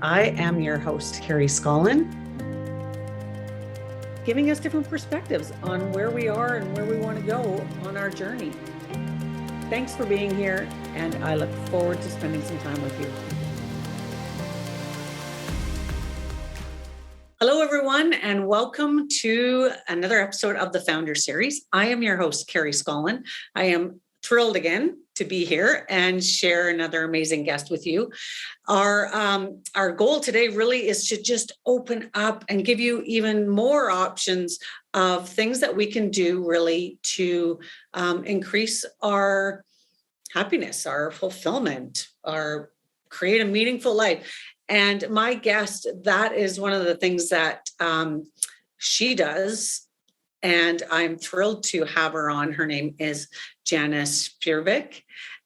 I am your host, Carrie Scollin, giving us different perspectives on where we are and where we want to go on our journey. Thanks for being here, and I look forward to spending some time with you. Hello, everyone, and welcome to another episode of the Founder Series. I am your host, Carrie Scollin. I am thrilled again to be here and share another amazing guest with you. Our goal today really is to just open up and give you even more options of things that we can do really to increase our happiness, our fulfillment, our create a meaningful life. And my guest, that is one of the things that she does. And I'm thrilled to have her on. Her name is Janice Furevick.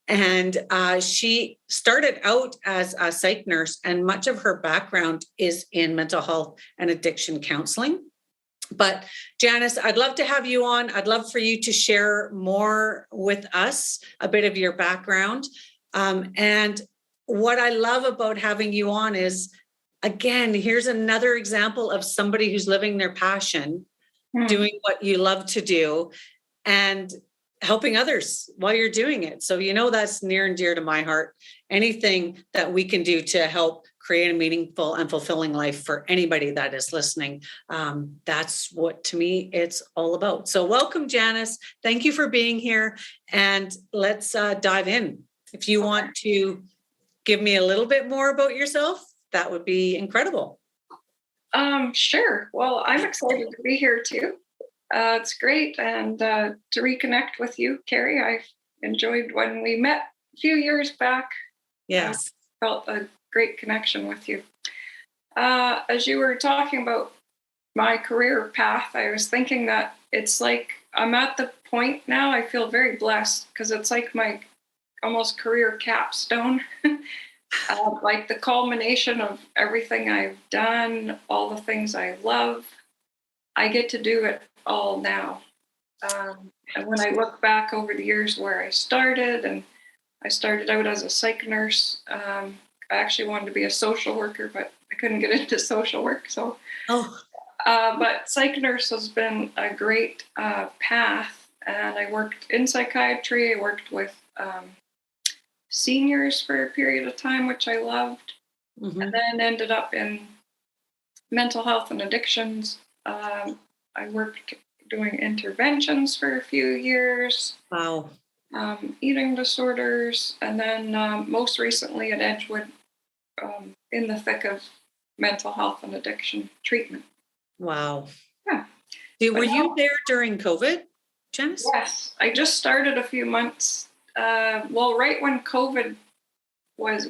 And she started out as a psych nurse, and much of her background is in mental health and addiction counseling. But Janice, I'd love to have you on. I'd love for you to share more with us, a bit of your background. And what I love about having you on is, again, here's another example of somebody who's living their passion, doing what you love to do, and helping others while you're doing it. So, that's near and dear to my heart. Anything that we can do to help create a meaningful and fulfilling life for anybody that is listening, that's what, to me, it's all about. So welcome, Janice. Thank you for being here. And let's dive in. If you want to give me a little bit more about yourself, that would be incredible. Sure. Well, I'm excited to be here too. It's great. And to reconnect with you, Carrie. I enjoyed when we met a few years back. Yes. I felt a great connection with you. As you were talking about my career path, I was thinking that it's like I'm at the point now, I feel very blessed because it's like my almost career capstone. Like the culmination of everything I've done, all the things I love, I get to do it all now. And when I look back over the years where I started, and I started out as a psych nurse, I actually wanted to be a social worker, but I couldn't get into social work. So, but psych nurse has been a great path, and I worked in psychiatry. I worked with seniors for a period of time, which I loved, and then ended up in mental health and addictions. I worked doing interventions for a few years. Wow. Eating disorders, and then most recently at Edgewood, in the thick of mental health and addiction treatment. Wow. Yeah. Were you there during COVID, Janice? Yes. I just started a few months. Right when COVID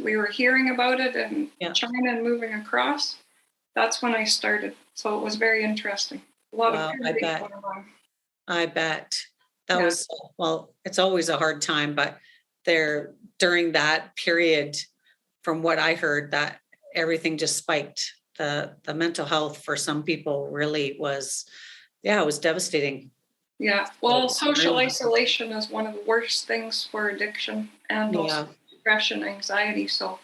we were hearing about it in China and moving across, that's when I started. So it was very interesting. A lot of activity going on. I bet. That was, it's always a hard time, but during that period, from what I heard, that everything just spiked. The mental health for some people really was, it was devastating. Yeah, well, social isolation is one of the worst things for addiction and also depression, anxiety. So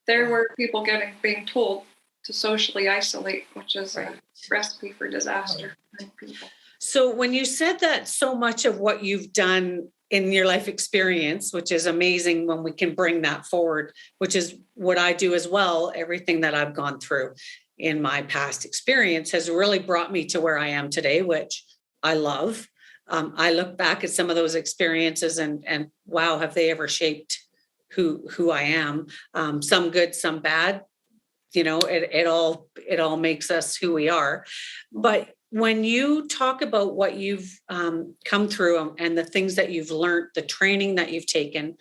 there were people being told to socially isolate, which is a recipe for disaster for people. So when you said that so much of what you've done in your life experience, which is amazing when we can bring that forward, which is what I do as well, everything that I've gone through in my past experience has really brought me to where I am today, which I love. I look back at some of those experiences and wow, have they ever shaped who I am? Some good, some bad. It all makes us who we are. But when you talk about what you've come through and the things that you've learned, the training that you've taken,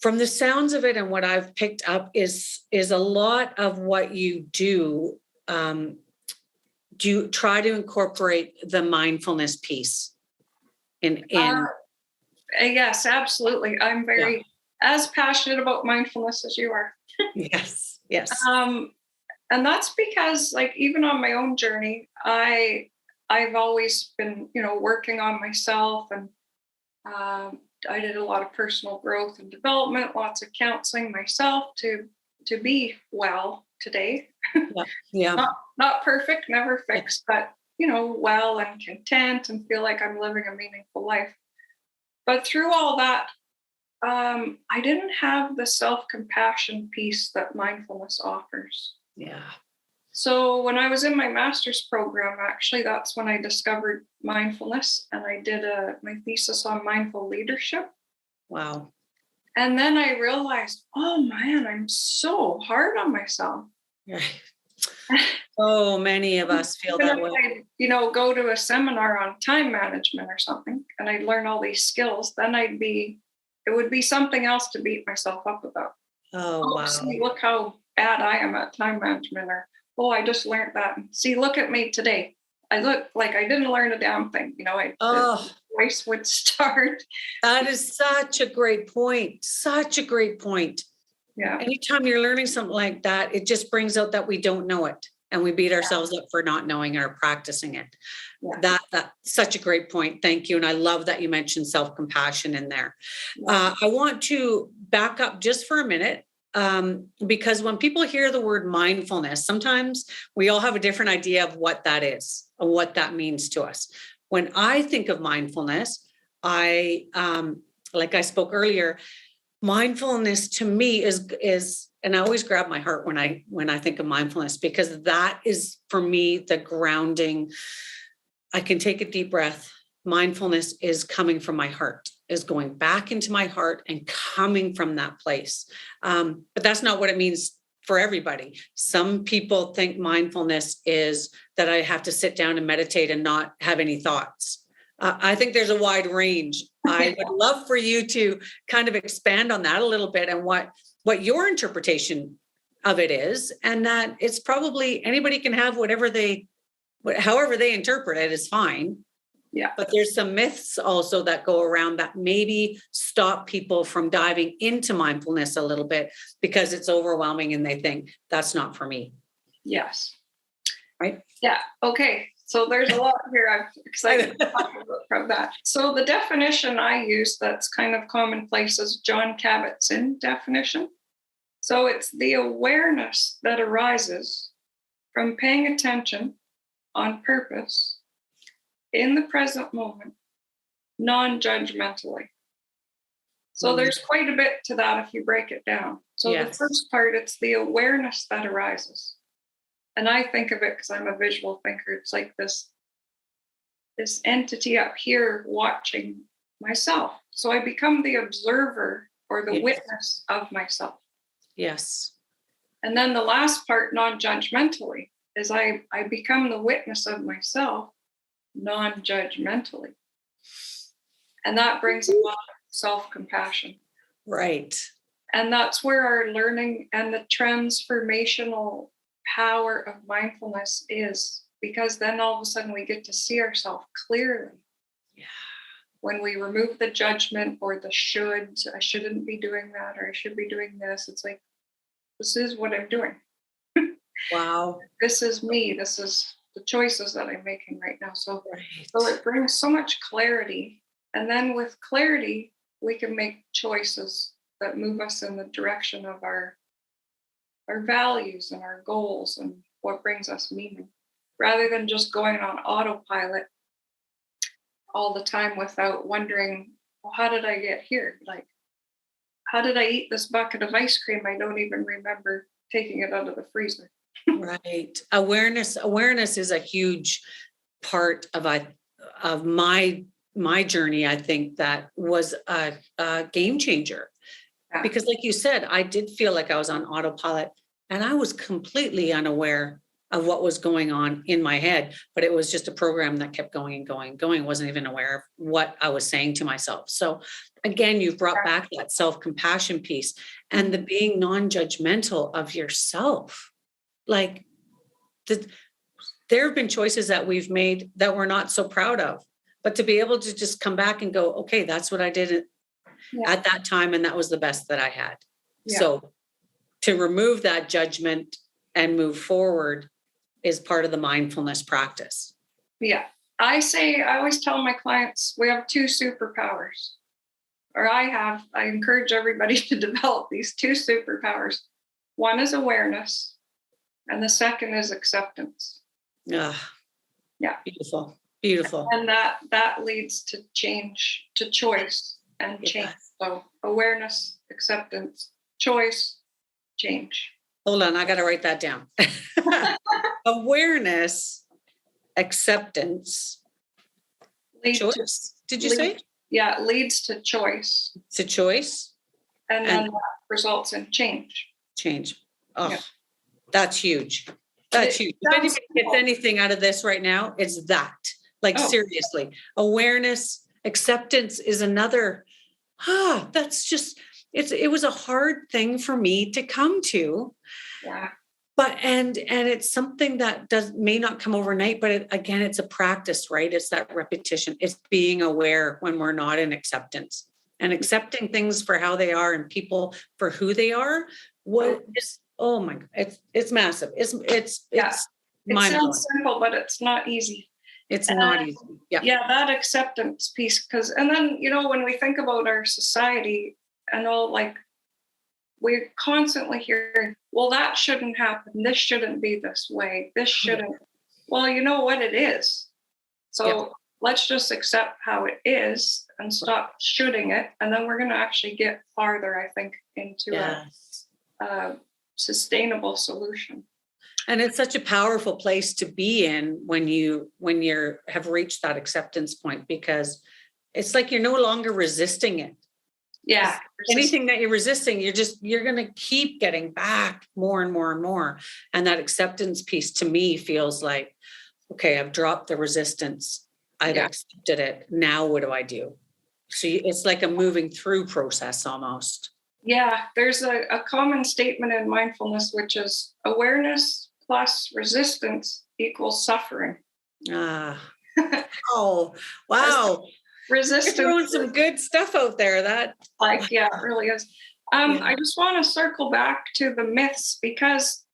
from the sounds of it and what I've picked up is a lot of what you do. Do you try to incorporate the mindfulness piece in? Yes, absolutely. I'm very as passionate about mindfulness as you are. Yes. And that's because, like, even on my own journey, I've always been, working on myself, and I did a lot of personal growth and development, lots of counseling myself to be well. today. Yeah. Yeah. Not perfect, never fixed, but well and content and feel like I'm living a meaningful life. But through all that, I didn't have the self-compassion piece that mindfulness offers. Yeah. So when I was in my master's program, actually, that's when I discovered mindfulness, and I did my thesis on mindful leadership. Wow. And then I realized, oh man, I'm so hard on myself. Right. So many of us feel Even that if way. I, go to a seminar on time management or something, and I'd learn all these skills, then it would be something else to beat myself up about. Oh, wow. See, look how bad I am at time management, or, oh, I just learned that. And see, look at me today. I look like I didn't learn a damn thing. The voice would start. That is such a great point. Such a great point. Yeah. Anytime you're learning something like that, it just brings out that we don't know it, and we beat ourselves up for not knowing or practicing it. Yeah. That's such a great point. Thank you. And I love that you mentioned self-compassion in there. Yeah. I want to back up just for a minute, because when people hear the word mindfulness, sometimes we all have a different idea of what that is and what that means to us. When I think of mindfulness, like I spoke earlier, mindfulness to me is, and I always grab my heart when I think of mindfulness, because that is for me the grounding. I can take a deep breath. Mindfulness is coming from my heart, is going back into my heart and coming from that place. But that's not what it means for everybody. Some people think mindfulness is that I have to sit down and meditate and not have any thoughts. I think there's a wide range. I would love for you to kind of expand on that a little bit, and what your interpretation of it is, and that it's probably anybody can have however they interpret it is fine. Yeah. But there's some myths also that go around that maybe stop people from diving into mindfulness a little bit because it's overwhelming and they think that's not for me. Yes. Right? Yeah. Okay. So there's a lot here. I'm excited to talk about that. So the definition I use that's kind of commonplace is Jon Kabat-Zinn definition. So it's the awareness that arises from paying attention on purpose in the present moment, non-judgmentally. So there's quite a bit to that if you break it down. So The first part, it's the awareness that arises. And I think of it, because I'm a visual thinker, it's like this entity up here watching myself. So I become the observer or the witness of myself. Yes. And then the last part, non-judgmentally, is I become the witness of myself non-judgmentally. And that brings a lot of self-compassion. Right. And that's where our learning and the transformational power of mindfulness is, because then all of a sudden we get to see ourselves clearly. Yeah. When we remove the judgment or the shoulds, I shouldn't be doing that, or I should be doing this. It's like, this is what I'm doing. Wow. This is me. This is the choices that I'm making right now. So it brings so much clarity. And then with clarity, we can make choices that move us in the direction of our values and our goals and what brings us meaning, rather than just going on autopilot all the time without wondering, well, how did I get here? Like, how did I eat this bucket of ice cream? I don't even remember taking it out of the freezer. Right. Awareness is a huge part of my journey. I think that was a game changer. Yeah. Because like you said, I did feel like I was on autopilot and I was completely unaware of what was going on in my head, but it was just a program that kept going and going and going. I wasn't even aware of what I was saying to myself. So again, you've brought back that self-compassion piece and the being non-judgmental of yourself. Like there have been choices that we've made that we're not so proud of, but to be able to just come back and go, okay, that's what I did at that time. And that was the best that I had. Yeah. So to remove that judgment and move forward is part of the mindfulness practice. Yeah. I always tell my clients, we have two superpowers, or I encourage everybody to develop these two superpowers. One is awareness And the second is acceptance. Ah, Yeah. beautiful. Beautiful. And that leads to change, to choice and change. Yes. So awareness, acceptance, choice, change. Hold on, I got to write that down. Awareness, acceptance, choice. Did you say? Yeah, it leads to choice. It's a choice. And then that results in change. Change. Oh, Yeah. That's huge. That's huge. If anybody gets anything out of this right now, it's that. Like, seriously, awareness, acceptance is another. That's just, it was a hard thing for me to come to. Yeah. But, and it's something that may not come overnight, but again, it's a practice, right? It's that repetition. It's being aware when we're not in acceptance and accepting things for how they are and people for who they are. What is, oh my God, it's massive. It's It sounds simple, but it's not easy. It's not easy. Yeah. Yeah, that acceptance piece. And then, when we think about our society and all, like, we're constantly hearing, well, that shouldn't happen. This shouldn't be this way. This shouldn't. Well, you know what it is. So let's just accept how it is and stop shoulding it. And then we're going to actually get farther, I think, into a sustainable solution. And it's such a powerful place to be in when you're have reached that acceptance point, because it's like you're no longer resisting it. Yeah. Anything that you're resisting, you're going to keep getting back more and more and more. And that acceptance piece to me feels like, okay, I've dropped the resistance. I've accepted it. Now what do I do? So it's like a moving through process almost. Yeah. There's a common statement in mindfulness, which is awareness plus resistance equals suffering. Oh, wow. Resistance. You're throwing some good stuff out there. It really is. I just want to circle back to the myths, because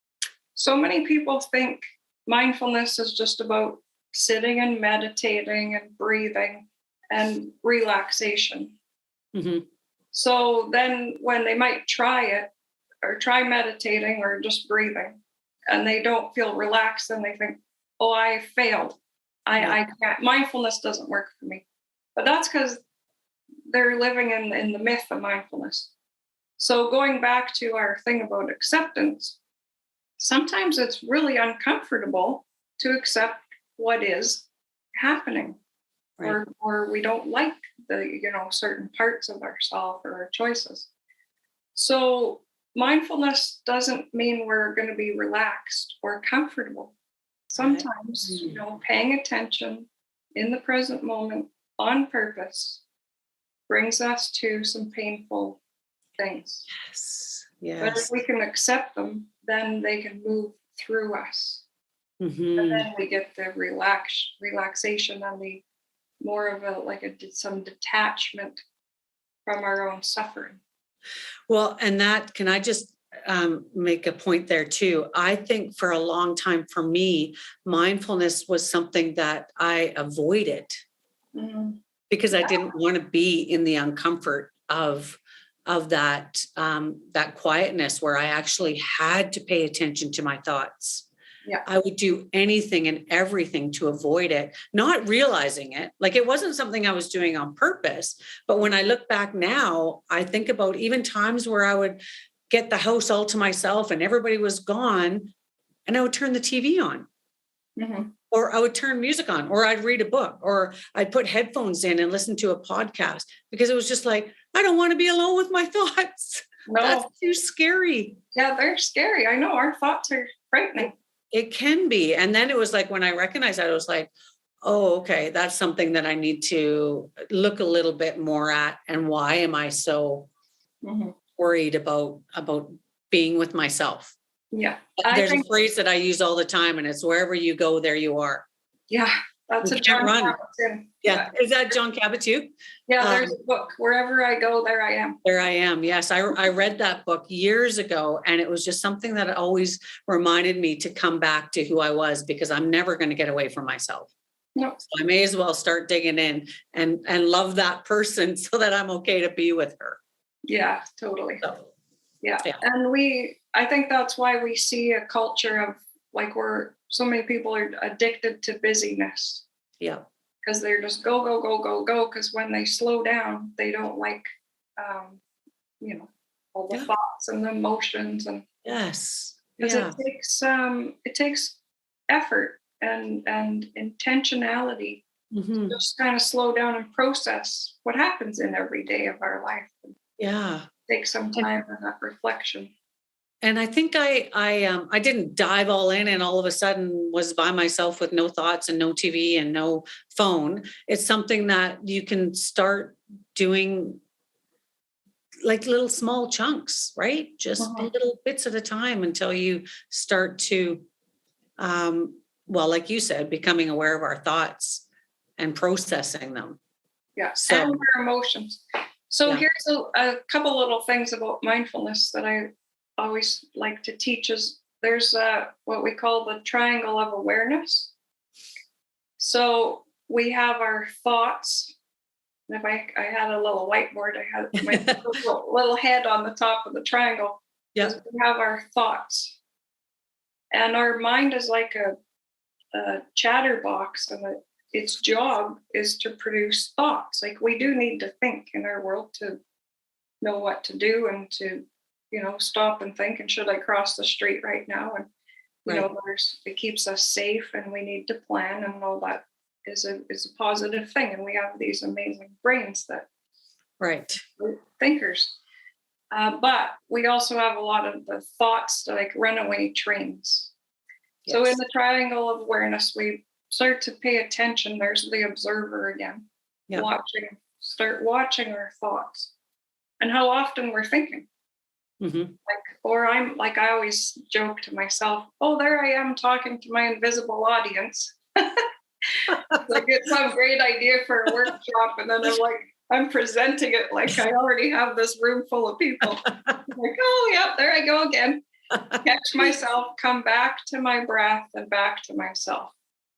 so many people think mindfulness is just about sitting and meditating and breathing and relaxation. Mm-hmm. So then when they might try it or try meditating or just breathing and they don't feel relaxed, then they think, oh, I failed. I can't. Mindfulness doesn't work for me. But that's because they're living in the myth of mindfulness. So going back to our thing about acceptance, sometimes it's really uncomfortable to accept what is happening, right? or we don't like the certain parts of ourselves or our choices. So mindfulness doesn't mean we're going to be relaxed or comfortable. Sometimes, paying attention in the present moment on purpose brings us to some painful things. Yes. But if we can accept them, then they can move through us. Mm-hmm. And then we get the relaxation and the more of some detachment from our own suffering. Well, and that, can I just make a point there too? I think for a long time for me, mindfulness was something that I avoided. Mm-hmm. Because I didn't want to be in the uncomfort of that quietness where I actually had to pay attention to my thoughts. Yeah. I would do anything and everything to avoid it, not realizing it. Like, it wasn't something I was doing on purpose. But when I look back now, I think about even times where I would get the house all to myself and everybody was gone, and I would turn the TV on. Mm-hmm. Or I would turn music on, or I'd read a book, or I'd put headphones in and listen to a podcast, because it was just like, I don't want to be alone with my thoughts. No. That's too scary. Yeah, they're scary. I know, our thoughts are frightening. It can be. And then it was like, when I recognized that, I was like, oh, okay, that's something that I need to look a little bit more at. And why am I so worried about being with myself? Yeah. There's a phrase that I use all the time, and it's wherever you go, there you are. Yeah. That's a Jon Kabat-Zinn. Yeah. Is that Jon Kabat too? Yeah. There's a book, Wherever I Go, There I Am. There I am. Yes. I read that book years ago, and it was just something that always reminded me to come back to who I was, because I'm never going to get away from myself. Nope. So I may as well start digging in and love that person so that I'm okay to be with her. Yeah, totally. Yeah. Yeah. And I think that's why we see a culture of like where so many people are addicted to busyness Yeah. because they're just go, go, go, go, go. Because when they slow down, they don't like, um, all the Yeah. thoughts and the emotions, and Yes. because Yeah. it takes effort and intentionality Hmm. to just kind of slow down and process what happens in every day of our life. Yeah. Take some time in that reflection. And I think I didn't dive all in and all of a sudden was by myself with no thoughts and no TV and no phone. It's something that you can start doing like little small chunks, right? Just Mhm. little bits at a time until you start to, well, like you said, becoming aware of our thoughts and processing them. Yeah, So, and our emotions. So yeah. here's a couple little things about mindfulness that I always like to teach is there's what we call the triangle of awareness. So we have our thoughts. And if I had a little whiteboard, I had my little head on the top of the triangle. Yeah. Is we have our thoughts. And our mind is like a chatterbox, and its job is to produce thoughts. Like we do need to think in our world to know what to do and to, stop and think. And should I cross the street right now? And Right. it keeps us safe, and we need to plan, and all that is a positive thing. And we have these amazing brains that Right. are thinkers. But we also have a lot of the thoughts like runaway trains. So in Yes. the triangle of awareness, we start to pay attention. There's the observer again, Yeah. start watching our thoughts and how often we're thinking. Hmm. I always joke to myself, oh, there I am talking to my invisible audience. Like it's some great idea for a workshop. And then I'm presenting it like I already have this room full of people. I'm like, oh, yeah, there I go again. Catch myself, come back to my breath and back to myself.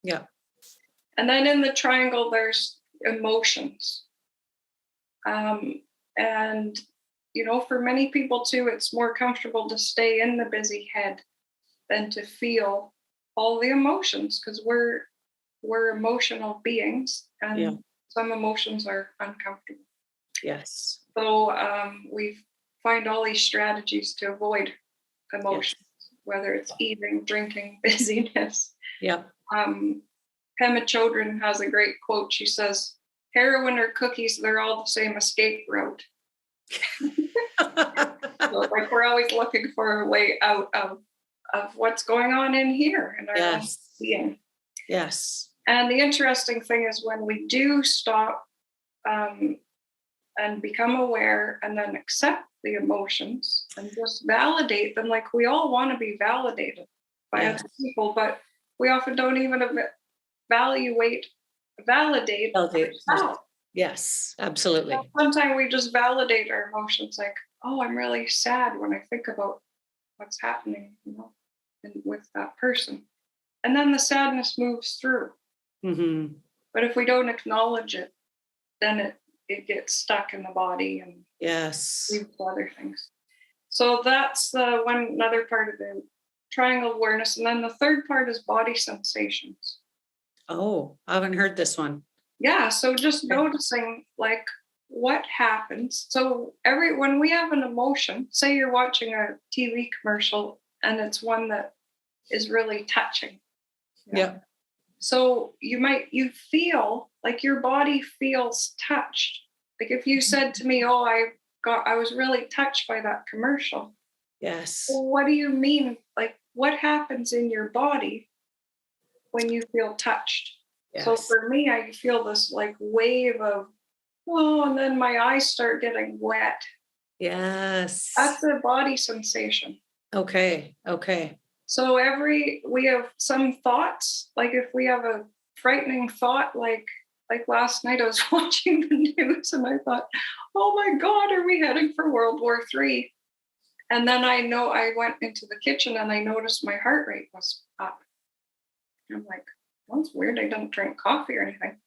Yeah. And then in the triangle, there's emotions. And, for many people too, it's more comfortable to stay in the busy head than to feel all the emotions because we're emotional beings, and Yeah. some emotions are uncomfortable. Yes. So we find all these strategies to avoid Yes. emotions, whether it's eating, drinking, busyness. Yeah. Pema Chodron has a great quote. She says, heroin or cookies, they're all the same escape route. So like we're always looking for a way out of what's going on in here in our own Yes. being. Yes. And the interesting thing is when we do stop and become aware and then accept the emotions and just validate them, like we all want to be validated by Yes. other people, but we often don't even validate Validate. ourselves. Yes. Absolutely. Sometimes we just validate our emotions, like, oh, I'm really sad when I think about what's happening, with that person. And then the sadness moves through. Hmm. But if we don't acknowledge it, then it gets stuck in the body and Yes. leads to other things. So that's the another part of the triangle awareness. And then the third part is body sensations. Oh, I haven't heard this one. Yeah, so just Okay. noticing like what happens. So when we have an emotion, say you're watching a TV commercial and it's one that is really touching. Yeah. So you feel like your body feels touched. Like if you said to me, "Oh, I was really touched by that commercial." Yes. Well, what do you mean? Like what happens in your body when you feel touched? So Yes. for me, I feel this like wave of, whoa, and then my eyes start getting wet. Yes. That's a body sensation. Okay. Okay. So we have some thoughts, like if we have a frightening thought, like last night I was watching the news and I thought, oh my God, are we heading for World War III? And then I went into the kitchen and I noticed my heart rate was up. I'm like, that's weird. I didn't drink coffee or anything.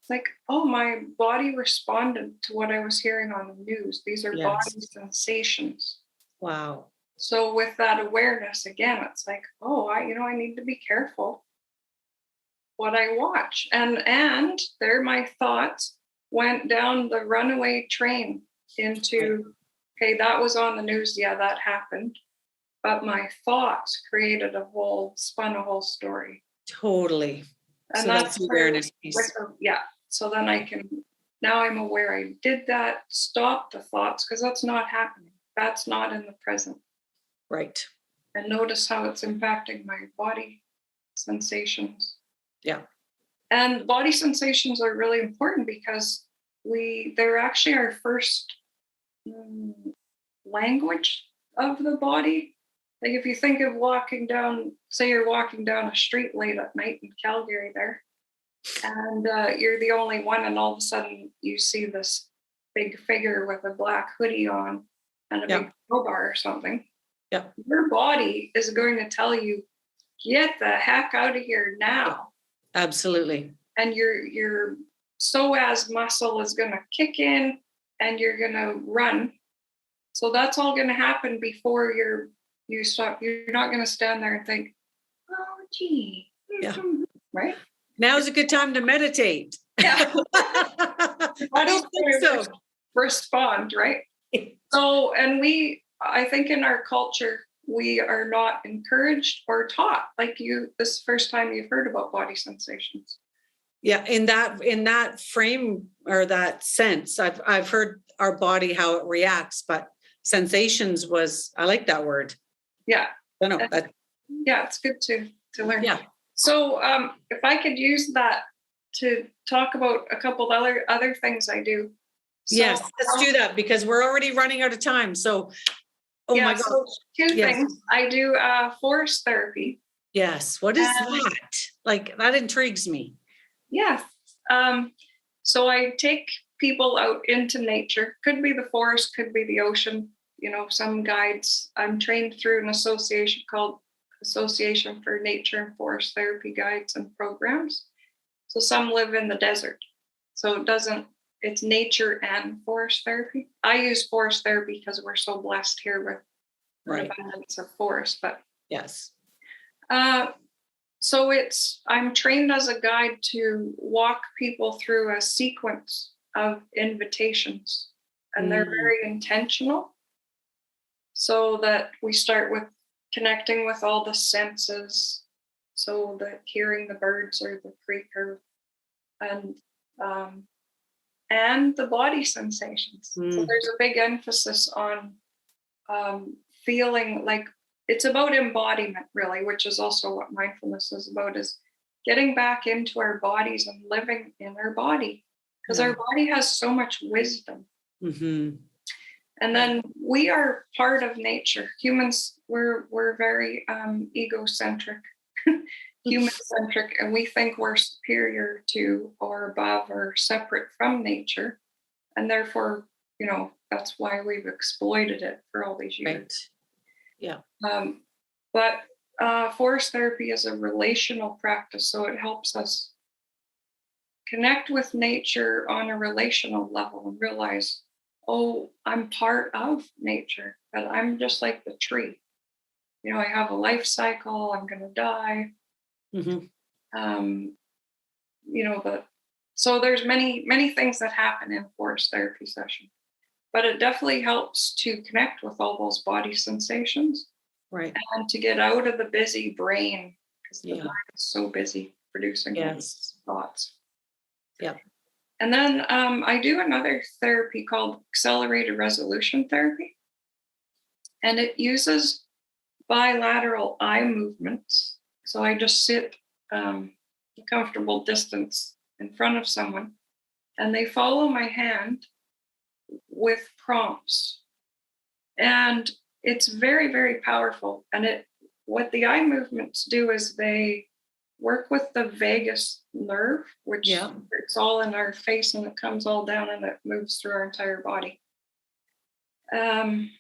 It's like, oh, my body responded to what I was hearing on the news. These are Yes. body sensations. Wow. So with that awareness, again, it's like, oh, I need to be careful what I watch. And there my thoughts went down the runaway train into, okay, that was on the news. Yeah, that happened. But my thoughts spun a whole story. Totally. And So that's the awareness piece. yeah. So then now I'm aware I did that, stop the thoughts, because that's not happening. That's not in the present. Right. And notice how it's impacting my body sensations. Yeah. And body sensations are really important because they're actually our first language of the body. Like if you think of say you're walking down a street late at night in Calgary there, and you're the only one, and all of a sudden you see this big figure with a black hoodie on and a big crowbar or something. Yeah. Your body is going to tell you, get the heck out of here now. Absolutely. And your psoas muscle is going to kick in and you're going to run. So that's all going to happen before you stop. You're not going to stand there and think, oh, gee. Yeah. Right? Now's a good time to meditate. Yeah. I don't think so. Respond, right? So, and I think in our culture, we are not encouraged or taught like this is the first time you've heard about body sensations. Yeah, in that frame or that sense, I've heard our body, how it reacts, but sensations I like that word. Yeah. I don't know. Yeah, it's good to learn. Yeah. So if I could use that to talk about a couple other things I do. So, yes, let's do that because we're already running out of time. So, my God. So two things. I do forest therapy. Yes. What is that? Like, that intrigues me. Yeah. So I take people out into nature. Could be the forest, could be the ocean. Some guides. I'm trained through an association called Association for Nature and Forest Therapy Guides and Programs. So some live in the desert. So it's nature and forest therapy. I use forest therapy because we're so blessed here with the abundance of forest. But yes. So I'm trained as a guide to walk people through a sequence of invitations, and they're very intentional. So that we start with connecting with all the senses, so that hearing the birds or the creek and the body sensations. So there's a big emphasis on feeling like it's about embodiment, really, which is also what mindfulness is about, is getting back into our bodies and living in our body, because our body has so much wisdom. Mm-hmm. And then we are part of nature. Humans, we're very egocentric, human-centric, and we think we're superior to or above or separate from nature. And therefore, that's why we've exploited it for all these years. Right. Yeah. But forest therapy is a relational practice, so it helps us connect with nature on a relational level and realize, oh, I'm part of nature, but I'm just like the tree. I have a life cycle. I'm going to die. Mm-hmm. So there's many things that happen in forest therapy session, but it definitely helps to connect with all those body sensations, right, and to get out of the busy brain, because the Yeah. brain is so busy producing yes, thoughts. yeah, And then I do another therapy called accelerated resolution therapy, and it uses bilateral eye movements. So I just sit a comfortable distance in front of someone, and they follow my hand with prompts. And it's very, very powerful. And what the eye movements do is they work with the vagus nerve, which it's all in our face, and it comes all down and it moves through our entire body. And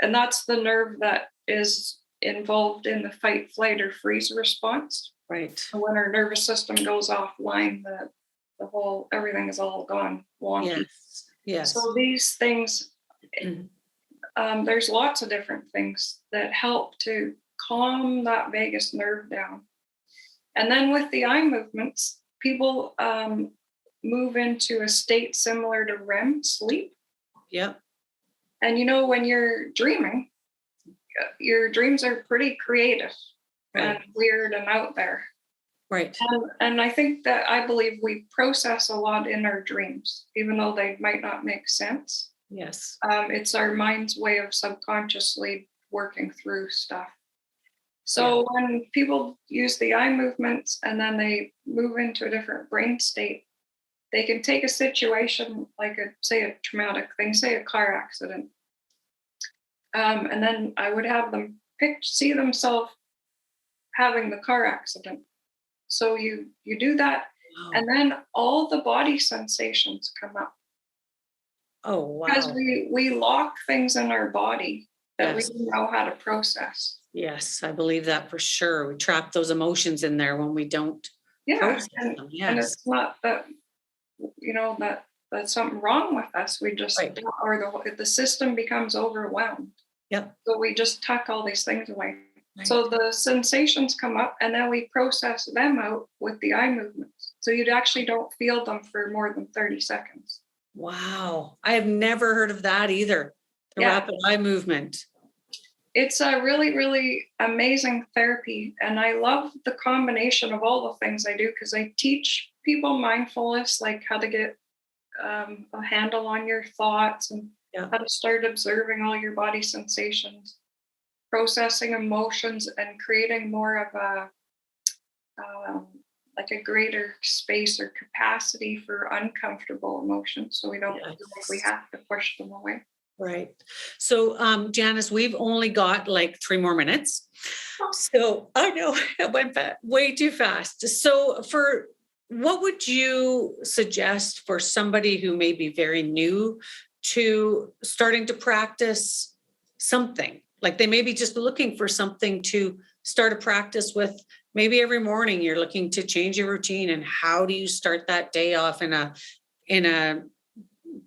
that's the nerve that is involved in the fight, flight, or freeze response. right. So when our nervous system goes offline, everything is all gone wonky. Yes. So these things, there's lots of different things that help to calm that vagus nerve down. And then with the eye movements, people move into a state similar to REM sleep. Yep. And when you're dreaming, your dreams are pretty creative and weird and out there. Right. And I believe we process a lot in our dreams, even though they might not make sense. Yes. It's our mind's way of subconsciously working through stuff. So when people use the eye movements and then they move into a different brain state, they can take a situation like a traumatic thing, say a car accident. And then I would have them see themselves having the car accident. So you do that, and then all the body sensations come up. Oh, wow. Because we lock things in our body that we don't know how to process. Yes, I believe that for sure. We trap those emotions in there when we don't process them. Yes. And it's not that, that's something wrong with us. We just, or the system becomes overwhelmed. Yep. So we just tuck all these things away. Right. So the sensations come up and then we process them out with the eye movements. So you actually don't feel them for more than 30 seconds. Wow. I have never heard of that either. The rapid eye movement. It's a really, really amazing therapy. And I love the combination of all the things I do because I teach people mindfulness, like how to get a handle on your thoughts and how to start observing all your body sensations, processing emotions, and creating more of a greater space or capacity for uncomfortable emotions, so we don't feel like we have to push them away. Right. So, Janice, we've only got like 3 more minutes. So I know it went way too fast. So what would you suggest for somebody who may be very new to starting to practice something? Like they may be just looking for something to start a practice with. Maybe every morning you're looking to change your routine, and how do you start that day off in a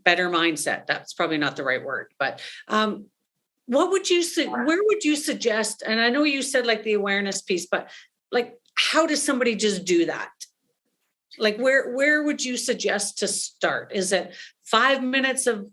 better mindset? That's probably not the right word, but what would you where would you suggest? And I know you said like the awareness piece, but like, how does somebody just do that? Like, where would you suggest to start? Is it 5 minutes of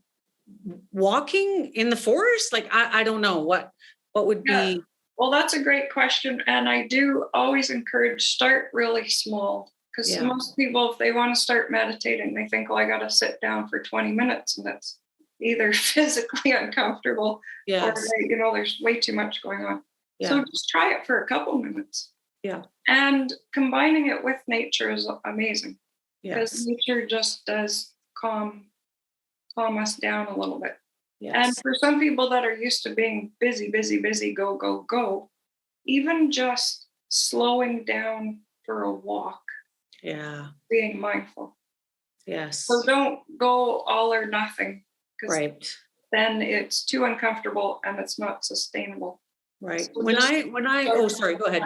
walking in the forest? Like, I don't know what would be. Well, that's a great question. And I do always encourage start really small, because most people, if they want to start meditating, they think, I got to sit down for 20 minutes. And that's either physically uncomfortable or, there's way too much going on. Yeah. So just try it for a couple minutes. Yeah. And combining it with nature is amazing. Yes. Because nature just does calm us down a little bit. Yes. And for some people that are used to being busy, go, go, go, even just slowing down for a walk. Yeah. Being mindful. Yes. So don't go all or nothing. Right. Then it's too uncomfortable and it's not sustainable. Right. So When I sorry, go ahead.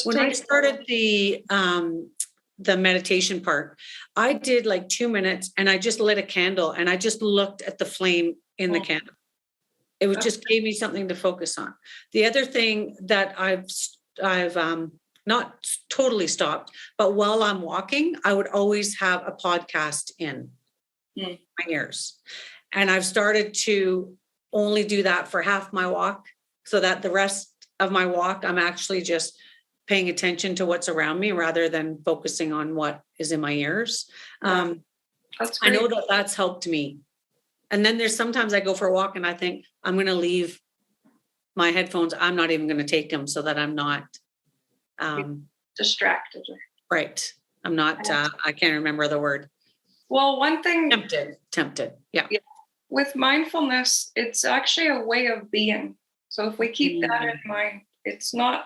When I started the meditation part, I did like 2 minutes and I just lit a candle and I just looked at the flame in the candle. It was just gave me something to focus on. The other thing that I've not totally stopped, but while I'm walking, I would always have a podcast in my ears. And I've started to only do that for half my walk, so that the rest of my walk, I'm actually just paying attention to what's around me rather than focusing on what is in my ears. I know that that's helped me. And then there's sometimes I go for a walk and I think I'm going to leave my headphones. I'm not even going to take them so that I'm not distracted. Right. I'm not, I can't remember the word. Well, one thing. Tempted. Yeah. With mindfulness, it's actually a way of being. So if we keep that in mind, it's not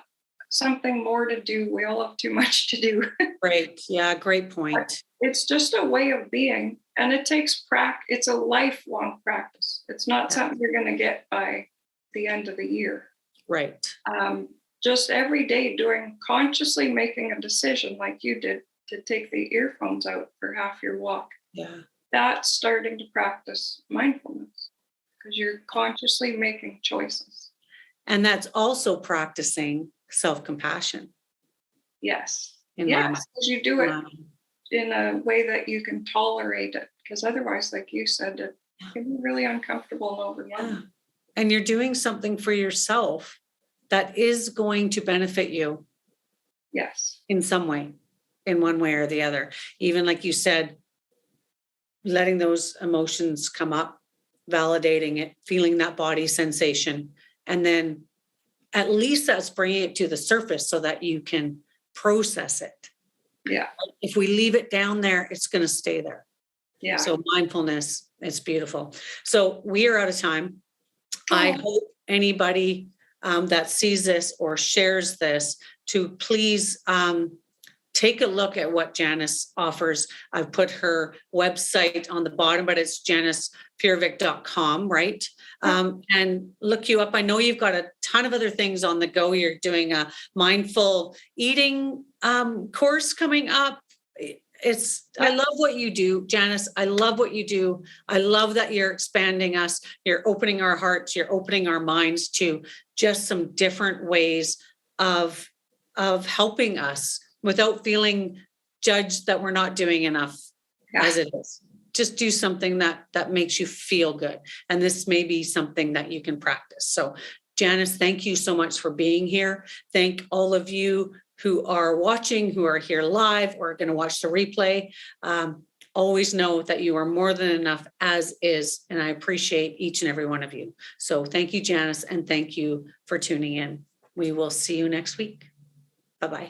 something more to do. We all have too much to do. Right. Yeah. Great point. It's just a way of being, and it takes practice. It's a lifelong practice. It's not something you're going to get by the end of the year. Right. Just every day consciously making a decision like you did to take the earphones out for half your walk. Yeah. That's starting to practice mindfulness. because you're consciously making choices. And that's also practicing self-compassion. Yes. In my mind. Yes, because you do it in a way that you can tolerate it. Because otherwise, like you said, it can be really uncomfortable and overwhelming. Yeah. And you're doing something for yourself that is going to benefit you. Yes. In some way, in one way or the other. Even like you said, letting those emotions come up, validating it, feeling that body sensation, and then at least that's bringing it to the surface so that you can process it. Yeah. If we leave it down there, it's going to stay there. Yeah. So mindfulness, it's beautiful. So we are out of time. I hope anybody that sees this or shares this to please take a look at what Janice offers. I've put her website on the bottom, but it's janicefurevick.com, right? And look you up. I know you've got a ton of other things on the go. You're doing a mindful eating course coming up. I love what you do, Janice. I love what you do. I love that you're expanding us. You're opening our hearts. You're opening our minds to just some different ways of helping us without feeling judged that we're not doing enough as it is. Just do something that makes you feel good. And this may be something that you can practice. So Janice, thank you so much for being here. Thank all of you who are watching, who are here live or going to watch the replay. Always know that you are more than enough as is. And I appreciate each and every one of you. So thank you, Janice, and thank you for tuning in. We will see you next week. Bye-bye.